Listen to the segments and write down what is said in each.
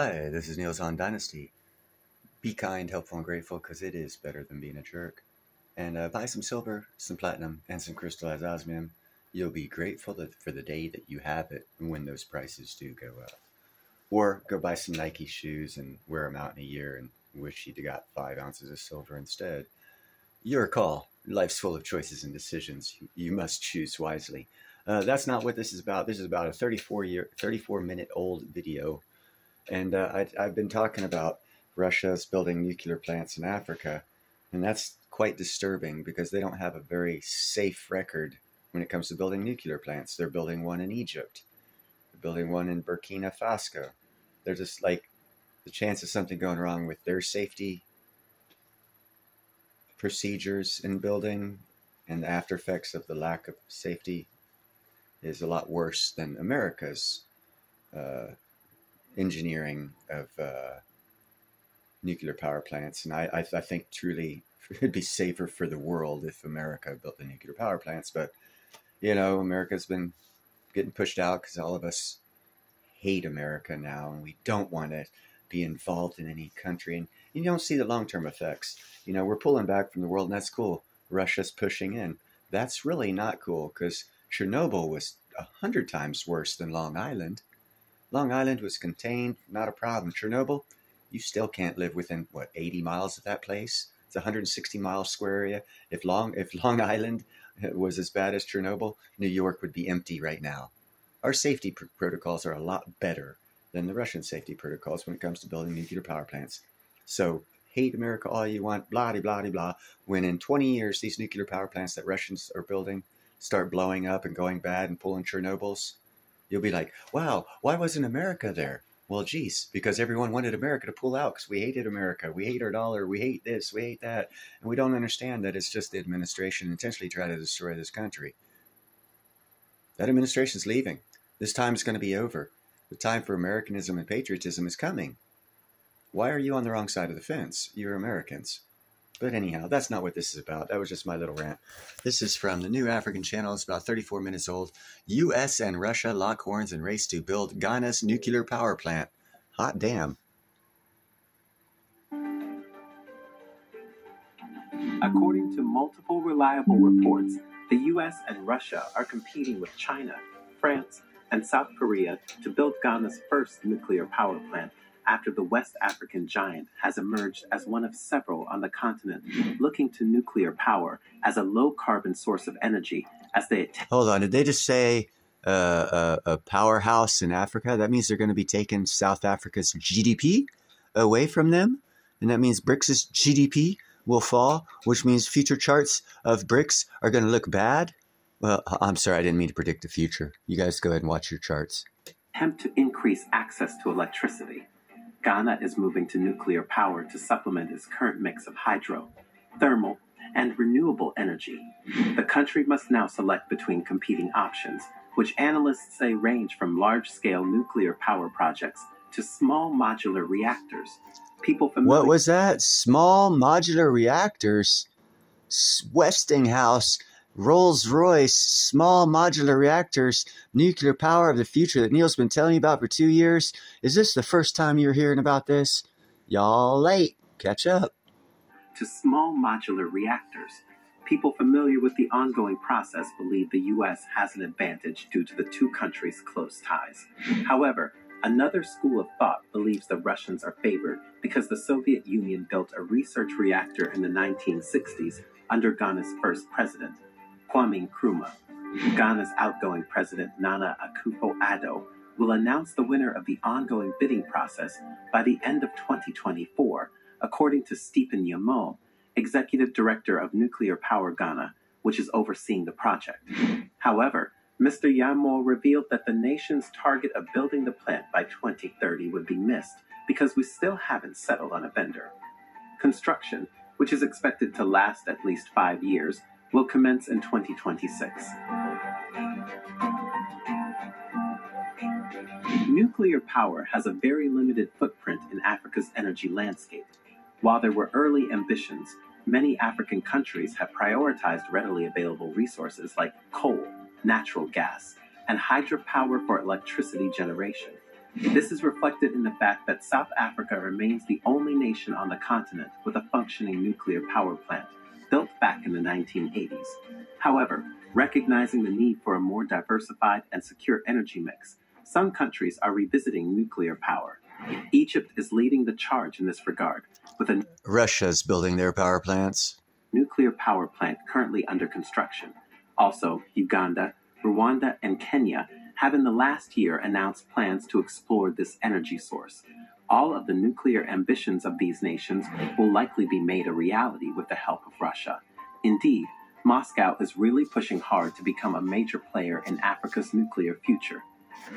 Hi, this is Niels on Dynasty. Be kind, helpful, and grateful because it is better than being a jerk. And buy some silver, some platinum, and some crystallized osmium. You'll be grateful for the day that you have it when those prices do go up. Or go buy some Nike shoes and wear them out in a year and wish you'd got 5 ounces of silver instead. Your call. Life's full of choices and decisions. You must choose wisely. That's not what this is about. This is about a 34-minute old video, and I've been talking about Russia's building nuclear plants in Africa, and that's quite disturbing because they don't have a very safe record when it comes to building nuclear plants. They're building one in Egypt. They're building one in Burkina Faso. They're just like the chance of something going wrong with their safety procedures in building and the after effects of the lack of safety is a lot worse than America's engineering of nuclear power plants. And I think truly it'd be safer for the world if America built the nuclear power plants. But, America's been getting pushed out because all of us hate America now and we don't want to be involved in any country. And you don't see the long-term effects. We're pulling back from the world and that's cool. Russia's pushing in. That's really not cool because Chernobyl was 100 times worse than Long Island. Long Island was contained, not a problem. Chernobyl, you still can't live within, 80 miles of that place? It's a 160-mile square area. If Long Island was as bad as Chernobyl, New York would be empty right now. Our safety protocols are a lot better than the Russian safety protocols when it comes to building nuclear power plants. So hate America all you want, blah, blah, blah, blah. When in 20 years, these nuclear power plants that Russians are building start blowing up and going bad and pulling Chernobyls, you'll be like, wow, why wasn't America there? Well, geez, because everyone wanted America to pull out because we hated America. We hate our dollar. We hate this. We hate that. And we don't understand that it's just the administration intentionally trying to destroy this country. That administration's leaving. This time is going to be over. The time for Americanism and patriotism is coming. Why are you on the wrong side of the fence? You're Americans. But anyhow, that's not what this is about. That was just my little rant. This is from the New African Channel. It's about 34 minutes old. U.S. and Russia lock horns and race to build Ghana's nuclear power plant. Hot damn. According to multiple reliable reports, the U.S. and Russia are competing with China, France, and South Korea to build Ghana's first nuclear power plant after the West African giant has emerged as one of several on the continent looking to nuclear power as a low-carbon source of energy as they attempt. Hold on, did they just say a powerhouse in Africa? That means they're going to be taking South Africa's GDP away from them? And that means BRICS' GDP will fall, which means future charts of BRICS are going to look bad? Well, I'm sorry, I didn't mean to predict the future. You guys go ahead and watch your charts. Attempt to increase access to electricity. Ghana is moving to nuclear power to supplement its current mix of hydro, thermal, and renewable energy. The country must now select between competing options, which analysts say range from large-scale nuclear power projects to small modular reactors. What was that? Small modular reactors? Westinghouse, Rolls-Royce, small modular reactors, nuclear power of the future that Neil's been telling you about for 2 years. Is this the first time you're hearing about this? Y'all late. Catch up. To small modular reactors. People familiar with the ongoing process believe the U.S. has an advantage due to the two countries' close ties. However, another school of thought believes the Russians are favored because the Soviet Union built a research reactor in the 1960s under Ghana's first president, Kwame Nkrumah. Ghana's outgoing president, Nana Akufo-Addo, will announce the winner of the ongoing bidding process by the end of 2024, according to Stephen Yamo, executive director of Nuclear Power Ghana, which is overseeing the project. However, Mr. Yamo revealed that the nation's target of building the plant by 2030 would be missed because we still haven't settled on a vendor. Construction, which is expected to last at least 5 years, will commence in 2026. Nuclear power has a very limited footprint in Africa's energy landscape. While there were early ambitions, many African countries have prioritized readily available resources like coal, natural gas, and hydropower for electricity generation. This is reflected in the fact that South Africa remains the only nation on the continent with a functioning nuclear power plant, built back in the 1980s. However, recognizing the need for a more diversified and secure energy mix, some countries are revisiting nuclear power. Egypt is leading the charge in this regard, with a Russia's building their power plants. nuclear power plant currently under construction. Also, Uganda, Rwanda, and Kenya have in the last year announced plans to explore this energy source. All of the nuclear ambitions of these nations will likely be made a reality with the help of Russia. Indeed, Moscow is really pushing hard to become a major player in Africa's nuclear future.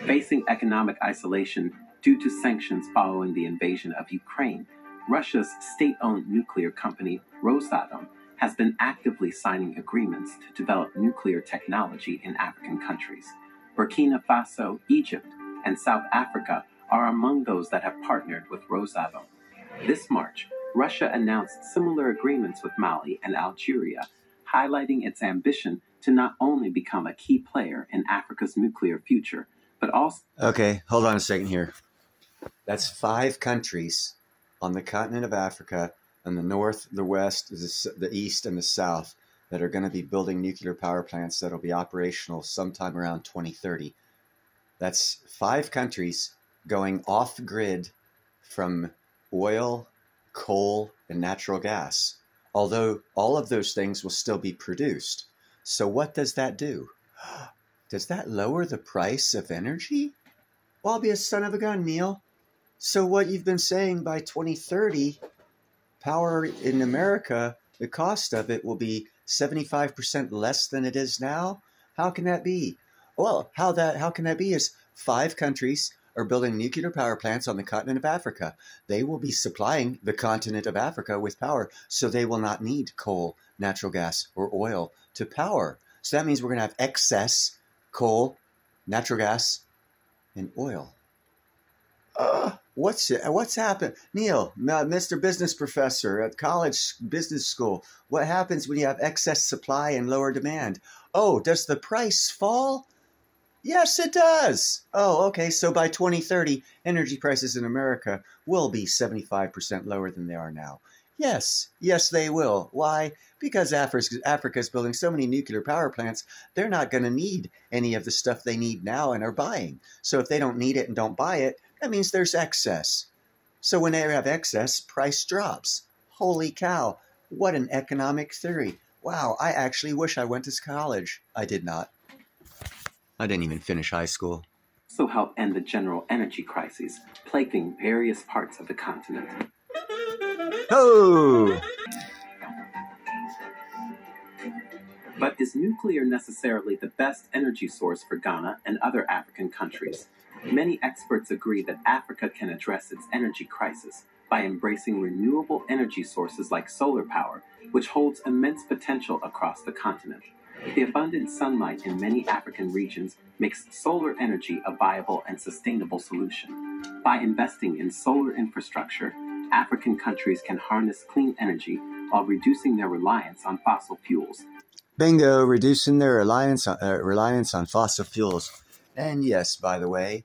Facing economic isolation due to sanctions following the invasion of Ukraine, Russia's state-owned nuclear company, Rosatom, has been actively signing agreements to develop nuclear technology in African countries. Burkina Faso, Egypt, and South Africa are among those that have partnered with Rosatom. This March, Russia announced similar agreements with Mali and Algeria, highlighting its ambition to not only become a key player in Africa's nuclear future, but also... Okay, hold on a second here. That's 5 countries on the continent of Africa, in the north, the west, the east, and the south, that are going to be building nuclear power plants that will be operational sometime around 2030. That's 5 countries going off grid from oil, coal, and natural gas, although all of those things will still be produced. So what does that do? Does that lower the price of energy? Well, I'll be a son of a gun, Neil. So what you've been saying, by 2030, power in America, the cost of it will be 75% less than it is now? How can that be? Well, how can that be is 5 countries are building nuclear power plants on the continent of Africa. They will be supplying the continent of Africa with power, so they will not need coal, natural gas, or oil to power. So that means we're going to have excess coal, natural gas, and oil. What's happened? Neil, Mr. Business Professor at college business school, what happens when you have excess supply and lower demand? Oh, does the price fall? Yes, it does. Oh, okay. So by 2030, energy prices in America will be 75% lower than they are now. Yes, they will. Why? Because Africa's building so many nuclear power plants, they're not going to need any of the stuff they need now and are buying. So if they don't need it and don't buy it, that means there's excess. So when they have excess, price drops. Holy cow, what an economic theory. Wow, I actually wish I went to college. I did not. I didn't even finish high school. So help end the general energy crisis plaguing various parts of the continent. Oh! But is nuclear necessarily the best energy source for Ghana and other African countries? Many experts agree that Africa can address its energy crisis by embracing renewable energy sources like solar power, which holds immense potential across the continent. The abundant sunlight in many African regions makes solar energy a viable and sustainable solution. By investing in solar infrastructure, African countries can harness clean energy while reducing their reliance on fossil fuels. Bingo, reducing their reliance on fossil fuels. And yes, by the way,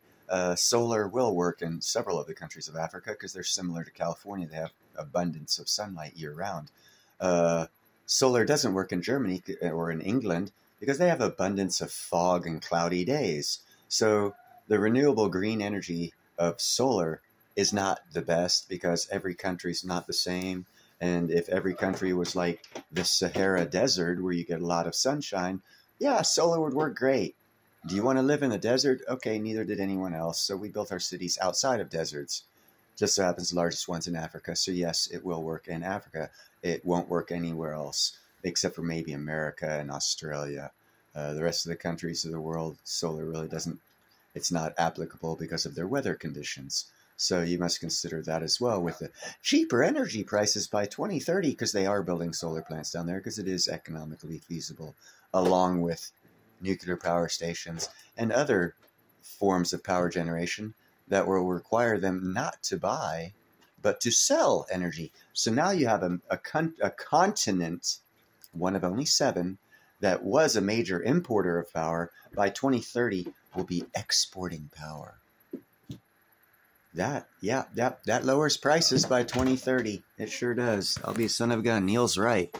solar will work in several of the countries of Africa because they're similar to California. They have abundance of sunlight year-round. Solar doesn't work in Germany or in England because they have abundance of fog and cloudy days. So the renewable green energy of solar is not the best because every country's not the same. And if every country was like the Sahara Desert where you get a lot of sunshine, yeah, solar would work great. Do you want to live in a desert? Okay, neither did anyone else. So we built our cities outside of deserts. Just so happens the largest ones in Africa. So yes, it will work in Africa. It won't work anywhere else except for maybe America and Australia. The rest of the countries of the world, solar really doesn't, it's not applicable because of their weather conditions. So you must consider that as well with the cheaper energy prices by 2030 because they are building solar plants down there because it is economically feasible, along with nuclear power stations and other forms of power generation that will require them not to buy, but to sell energy. So now you have a continent, one of only 7, that was a major importer of power, by 2030 will be exporting power. That lowers prices by 2030. It sure does. I'll be a son of a gun. Neil's right.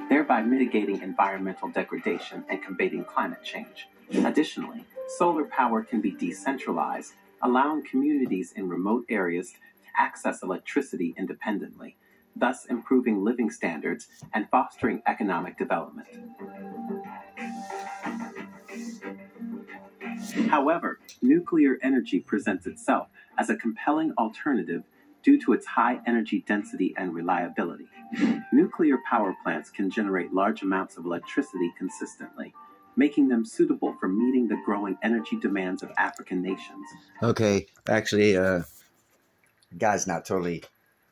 Thereby mitigating environmental degradation and combating climate change. Additionally, solar power can be decentralized, allowing communities in remote areas to access electricity independently, thus improving living standards and fostering economic development. However, nuclear energy presents itself as a compelling alternative due to its high energy density and reliability. Nuclear power plants can generate large amounts of electricity consistently, making them suitable for meeting the growing energy demands of African nations. Okay, actually, guy's not totally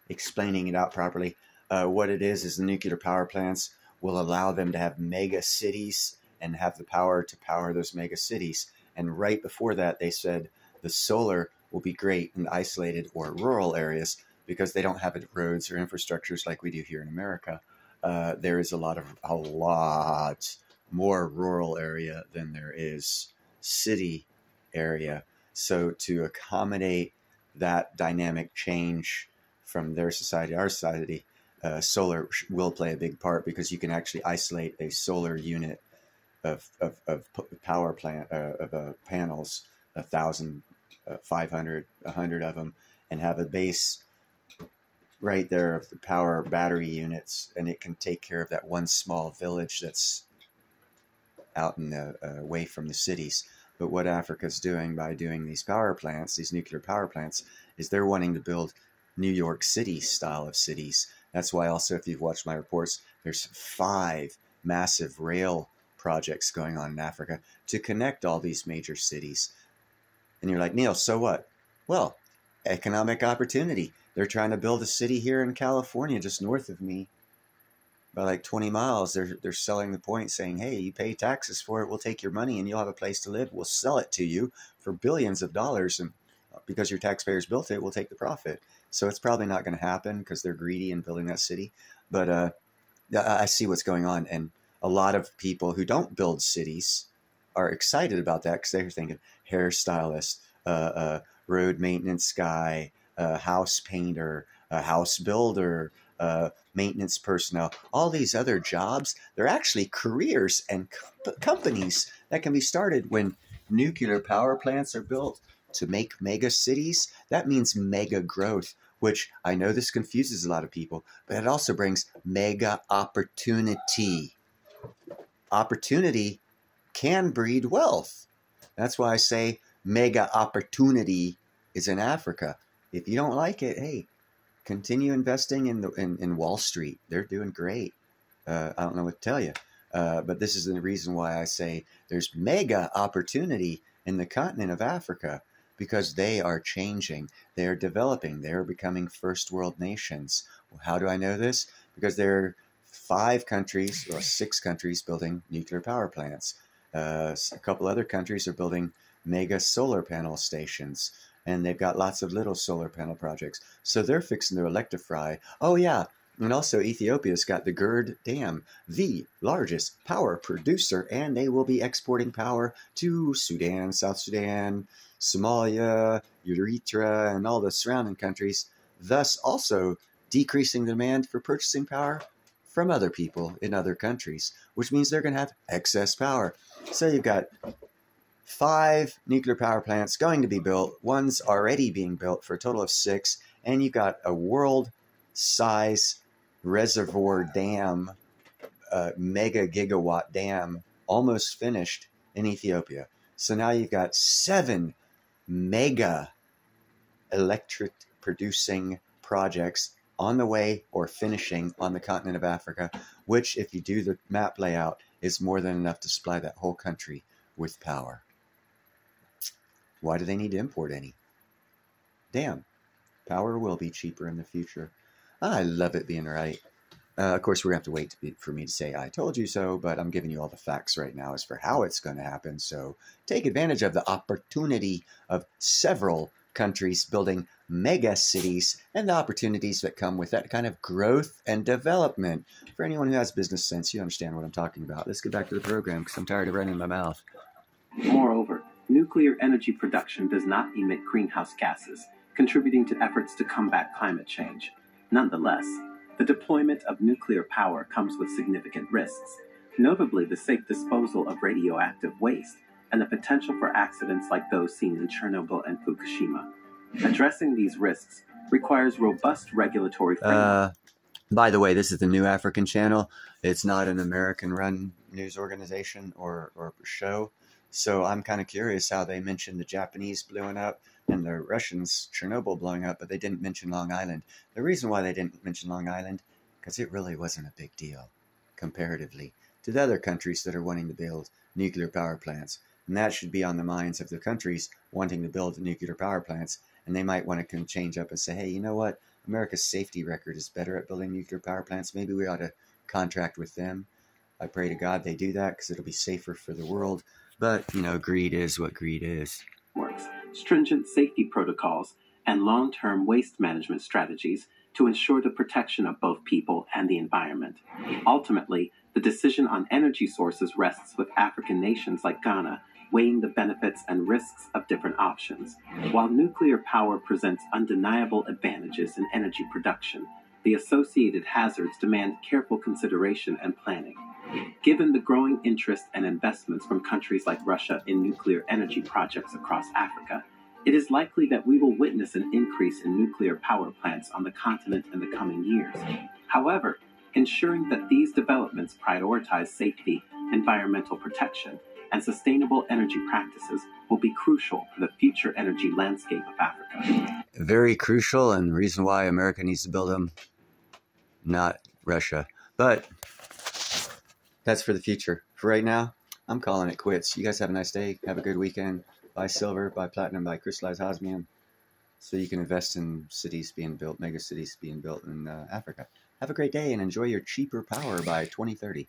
explaining it out properly. What it is the nuclear power plants will allow them to have mega cities and have the power to power those mega cities. And right before that, they said the solar will be great in isolated or rural areas because they don't have roads or infrastructures like we do here in America. There is a lot more rural area than there is city area. So to accommodate that dynamic change from their society, our society, solar will play a big part because you can actually isolate a solar unit of power plant of panels, 1,000, 500, 100 of them, and have a base right there of the power battery units, and it can take care of that one small village that's out in the away from the cities. But what Africa's doing by doing these power plants, these nuclear power plants, is they're wanting to build New York City style of cities. That's why also, if you've watched my reports, there's 5 massive rail projects going on in Africa to connect all these major cities. And you're like, Neil, so what? Well, economic opportunity. They're trying to build a city here in California, just north of me, by like 20 miles. They're selling the point, saying, hey, you pay taxes for it, we'll take your money and you'll have a place to live. We'll sell it to you for billions of dollars, and because your taxpayers built it, we'll take the profit. So it's probably not going to happen because they're greedy in building that city. But I see what's going on, and a lot of people who don't build cities are excited about that because they're thinking hairstylist, road maintenance guy, house painter, house builder, maintenance personnel, all these other jobs. They're actually careers and companies that can be started when nuclear power plants are built to make mega cities. That means mega growth, which I know this confuses a lot of people, but it also brings mega opportunity. Opportunity can breed wealth. That's why I say mega opportunity is in Africa. If you don't like it, hey, continue investing in Wall Street. They're doing great. I don't know what to tell you. But this is the reason why I say there's mega opportunity in the continent of Africa, because they are changing. They are developing. They are becoming first world nations. Well, how do I know this? Because there are 5 countries or 6 countries building nuclear power plants. A couple other countries are building mega solar panel stations, and they've got lots of little solar panel projects. So they're fixing to electrify. Oh, yeah. And also Ethiopia's got the Gerd Dam, the largest power producer, and they will be exporting power to Sudan, South Sudan, Somalia, Eritrea, and all the surrounding countries, thus also decreasing the demand for purchasing power from other people in other countries, which means they're going to have excess power. So you've got 5 nuclear power plants going to be built. One's already being built for a total of 6. And you've got a world-size reservoir dam, mega gigawatt dam, almost finished in Ethiopia. So now you've got 7 mega electric producing projects on the way or finishing on the continent of Africa, which, if you do the map layout, is more than enough to supply that whole country with power. Why do they need to import any? Damn, power will be cheaper in the future. I love it being right. Of course, we're going to have to wait for me to say I told you so, but I'm giving you all the facts right now as for how it's going to happen. So take advantage of the opportunity of several countries building mega cities and the opportunities that come with that kind of growth and development. For anyone who has business sense, you understand what I'm talking about. Let's get back to the program because I'm tired of running my mouth. Moreover, nuclear energy production does not emit greenhouse gases, contributing to efforts to combat climate change. Nonetheless, the deployment of nuclear power comes with significant risks, notably the safe disposal of radioactive waste and the potential for accidents like those seen in Chernobyl and Fukushima. Addressing these risks requires robust regulatory framework. By the way, this is the New African Channel. It's not an American-run news organization or show. So I'm kind of curious how they mentioned the Japanese blowing up and the Russians, Chernobyl blowing up, but they didn't mention Long Island. The reason why they didn't mention Long Island, because it really wasn't a big deal comparatively to the other countries that are wanting to build nuclear power plants. And that should be on the minds of the countries wanting to build nuclear power plants. And they might want to change up and say, hey, you know what? America's safety record is better at building nuclear power plants. Maybe we ought to contract with them. I pray to God they do that because it'll be safer for the world. But, you know, greed is what greed is. Stringent safety protocols, and long-term waste management strategies to ensure the protection of both people and the environment. Ultimately, the decision on energy sources rests with African nations like Ghana, weighing the benefits and risks of different options. While nuclear power presents undeniable advantages in energy production, the associated hazards demand careful consideration and planning. Given the growing interest and investments from countries like Russia in nuclear energy projects across Africa, it is likely that we will witness an increase in nuclear power plants on the continent in the coming years. However, ensuring that these developments prioritize safety, environmental protection, and sustainable energy practices will be crucial for the future energy landscape of Africa. Very crucial, and the reason why America needs to build them, not Russia. But that's for the future. For right now, I'm calling it quits. You guys have a nice day. Have a good weekend. Buy silver, buy platinum, buy crystallized osmium, so you can invest in cities being built, mega cities being built in Africa. Have a great day and enjoy your cheaper power by 2030.